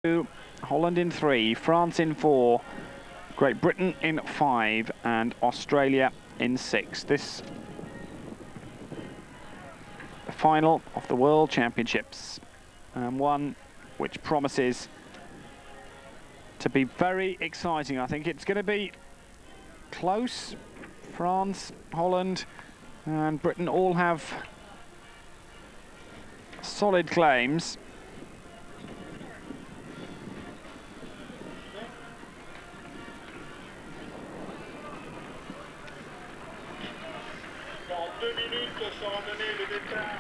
2, Holland in 3, France in 4, Great Britain in 5, and Australia in 6. This the final of the World Championships, and one which promises to be very exciting. I think it's going to be close. France, Holland, and Britain all have solid claims. Dans 2 minutes sera donné le départ.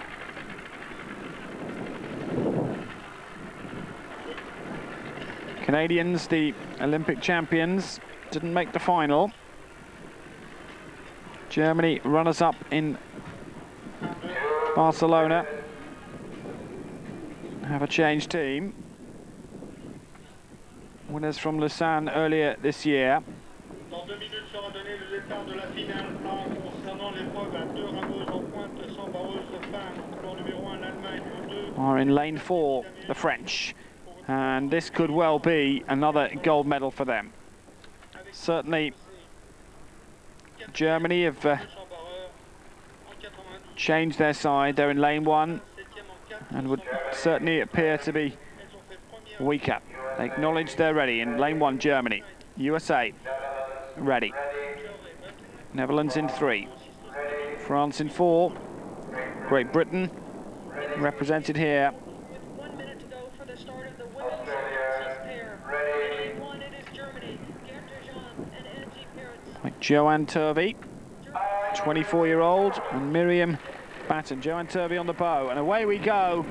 Canadians, the Olympic champions, didn't make the final. Germany, runners-up in Barcelona, have a changed team. Winners from Lausanne earlier this year. Dans 2 minutes sera donné le départ de la finale concernant l'épreuve à 2 rameuses en pointe sans barreuse femmes. Couleur numéro 1 l'Allemagne, numéro 2. Are in lane 4, the French. And this could well be another gold medal for them. Certainly, Germany have changed their side. They're in lane 1 and would certainly appear to be weaker. They acknowledge they're ready. In lane 1, Germany. USA, ready. Netherlands in 3. France in 4. Great Britain, represented here. Like Joanne Turvey, 24-year-old, and Miriam Batten. Joanne Turvey on the bow, and away we go.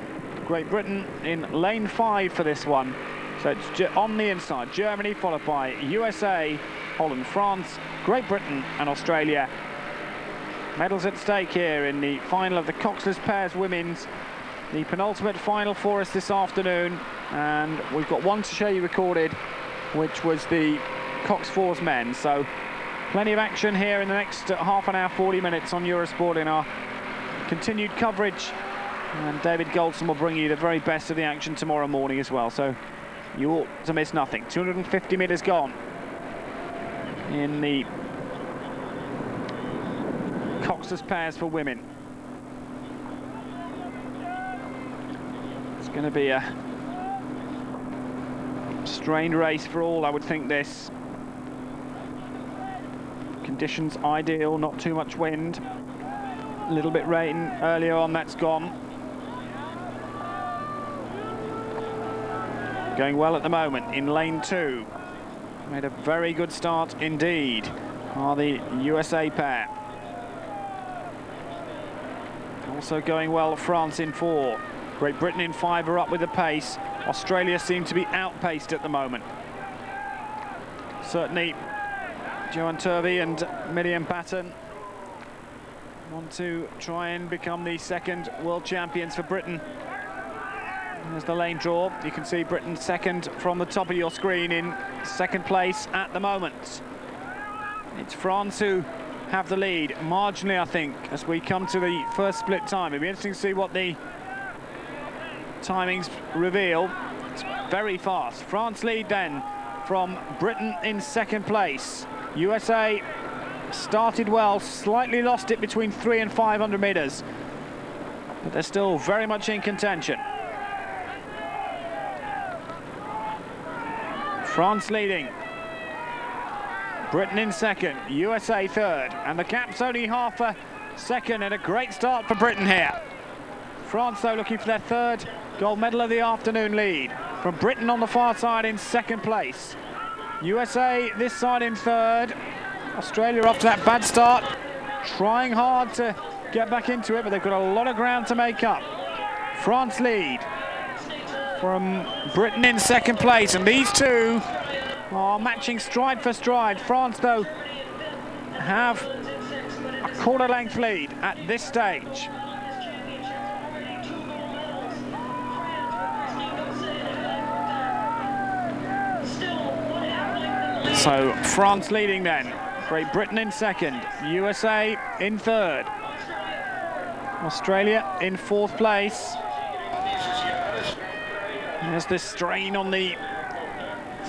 Great Britain in lane 5 for this one. So it's on the inside, Germany followed by USA, Holland, France, Great Britain and Australia. Medals at stake here in the final of the Coxless Pairs Women's, the penultimate final for us this afternoon, and we've got one to show you recorded, which was the Cox Fours men. So plenty of action here in the next half an hour, 40 minutes on Eurosport in our continued coverage. And David Goldson will bring you the very best of the action tomorrow morning as well. So you ought to miss nothing. 250 metres gone in the Coxless Pairs for women. It's going to be a strained race for all, I would think, this. Conditions ideal, not too much wind. A little bit rain earlier on, that's gone. Going well at the moment in lane 2. Made a very good start indeed, are the USA pair. Also going well, France in 4. Great Britain in 5 are up with the pace. Australia seem to be outpaced at the moment. Certainly Joanne Turvey and Miriam Batten want to try and become the second world champions for Britain. There's the lane draw. You can see Britain second from the top of your screen in second place at the moment. It's France who have the lead, marginally I think, as we come to the first split time. It'll be interesting to see what the timings reveal. It's very fast. France lead then from Britain in second place. USA started well, slightly lost it between 300 and 500 metres, but they're still very much in contention. France leading, Britain in second, USA third, and the gap's only half a second, and a great start for Britain here. France though looking for their third gold medal of the afternoon lead. From Britain on the far side in second place. USA this side in third. Australia off to that bad start, trying hard to get back into it, but they've got a lot of ground to make up. France lead from Britain in second place, and these two are matching stride for stride. France though have a quarter length lead at this stage. So France leading then, Great Britain in second, USA in third, Australia in fourth place, There's this strain on the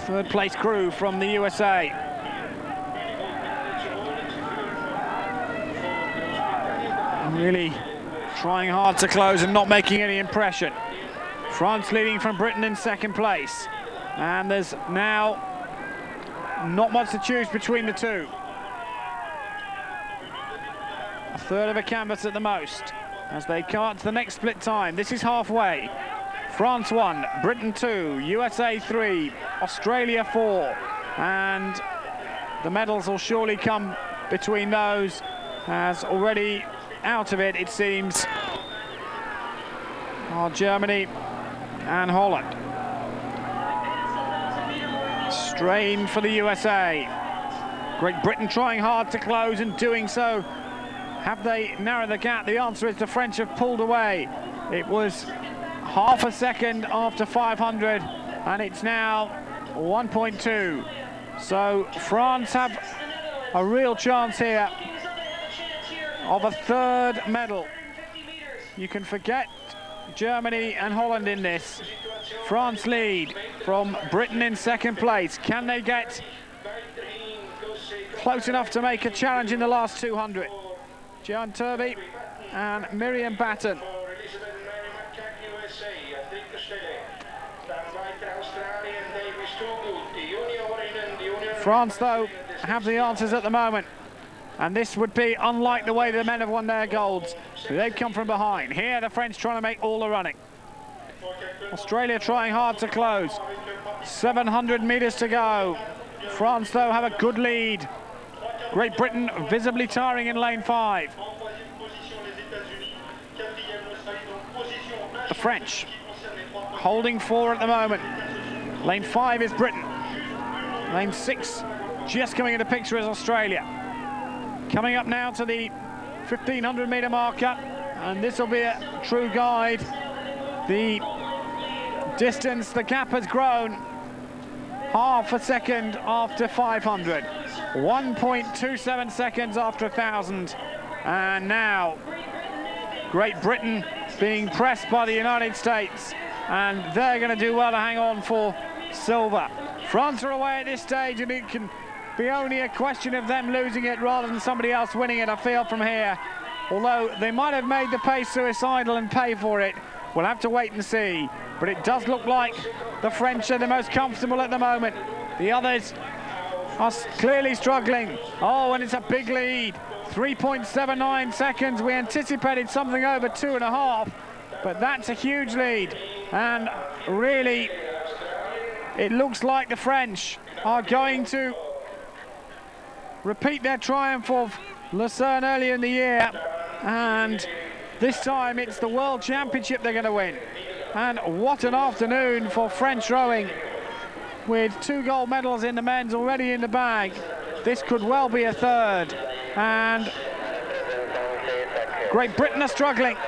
third place crew from the USA. Really trying hard to close and not making any impression. France leading from Britain in second place. And there's now not much to choose between the two. A third of a canvas at the most as they come up to the next split time. This is halfway. France 1, Britain 2, USA 3, Australia 4. And the medals will surely come between those, as already out of it seems, are Germany and Holland. Strain for the USA. Great Britain trying hard to close and doing so. Have they narrowed the gap? The answer is the French have pulled away. It was half a second after 500 and it's now 1.2. So France have a real chance here of a third medal. You can forget Germany and Holland in this. France lead from Britain in second place. Can they get close enough to make a challenge in the last 200? Johan Turvey and Miriam Batten. France, though, have the answers at the moment. And this would be unlike the way the men have won their golds. They've come from behind. Here, the French trying to make all the running. Australia trying hard to close. 700 meters to go. France, though, have a good lead. Great Britain visibly tiring in lane 5. The French holding 4 at the moment. Lane 5 is Britain. Lane 6 just coming into picture is Australia. Coming up now to the 1500 meter marker, and this will be a true guide. The distance, the gap has grown half a second after 500, 1.27 seconds after 1,000, and now Great Britain being pressed by the United States, and they're going to do well to hang on for silver. France are away at this stage, and it can be only a question of them losing it rather than somebody else winning it, I feel, from here. Although they might have made the pace suicidal and pay for it. We'll have to wait and see. But it does look like the French are the most comfortable at the moment. The others are clearly struggling. Oh, and it's a big lead. 3.79 seconds. We anticipated something over 2.5, but that's a huge lead. And really, it looks like the French are going to repeat their triumph of Lucerne earlier in the year, and this time it's the World Championship they're going to win. And what an afternoon for French rowing, with 2 gold medals in the men's already in the bag. This could well be a third, and Great Britain are struggling.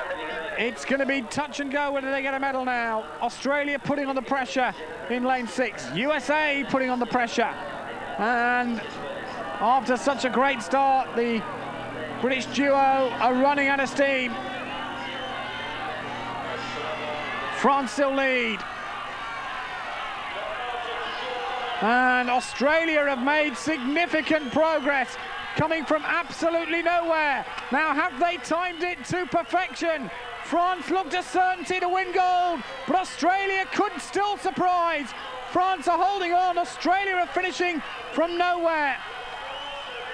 It's going to be touch and go whether they get a medal now. Australia putting on the pressure in lane 6. USA putting on the pressure, and after such a great start, the British duo are running out of steam. France still lead. And Australia have made significant progress, coming from absolutely nowhere. Now, have they timed it to perfection? France looked a certainty to win gold, but Australia could still surprise. France are holding on. Australia are finishing from nowhere.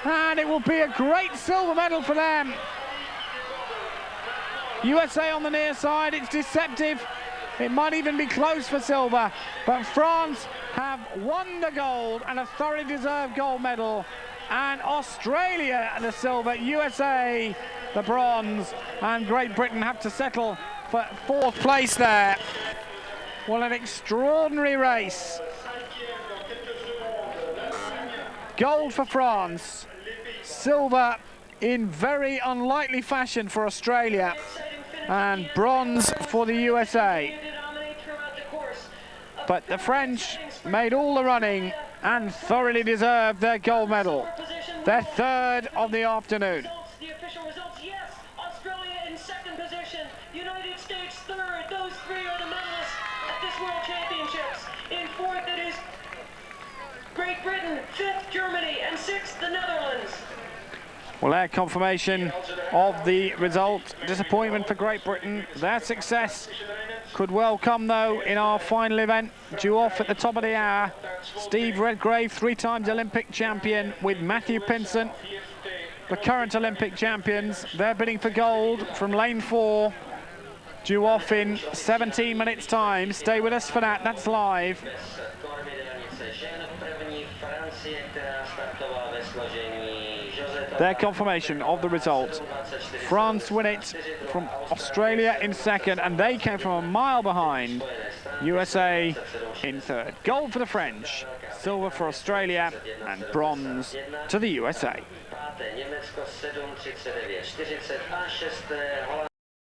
And it will be a great silver medal for them. USA on the near side, it's deceptive. It might even be close for silver, but France have won the gold and a thoroughly deserved gold medal. And Australia the silver, USA the bronze, and Great Britain have to settle for 4th place there. Well, an extraordinary race. Gold for France, silver in very unlikely fashion for Australia, and bronze for the USA. But the French made all the running and thoroughly deserved their gold medal, their 3rd of the afternoon. The official results, yes, Australia in 2nd position, United States 3rd. Those 3 are the medalists at this World Championship. Great Britain, 5th Germany, and 6th the Netherlands. Well, their confirmation of the result. Disappointment for Great Britain. Their success could well come, though, in our final event. Due off at the top of the hour. Steve Redgrave, 3 times Olympic champion, with Matthew Pinsent, the current Olympic champions. They're bidding for gold from lane 4. Due off in 17 minutes' time. Stay with us for that. That's live. Their confirmation of the result. France win it from Australia in 2nd, and they came from a mile behind. USA in 3rd. Gold for the French, silver for Australia, and bronze to the USA.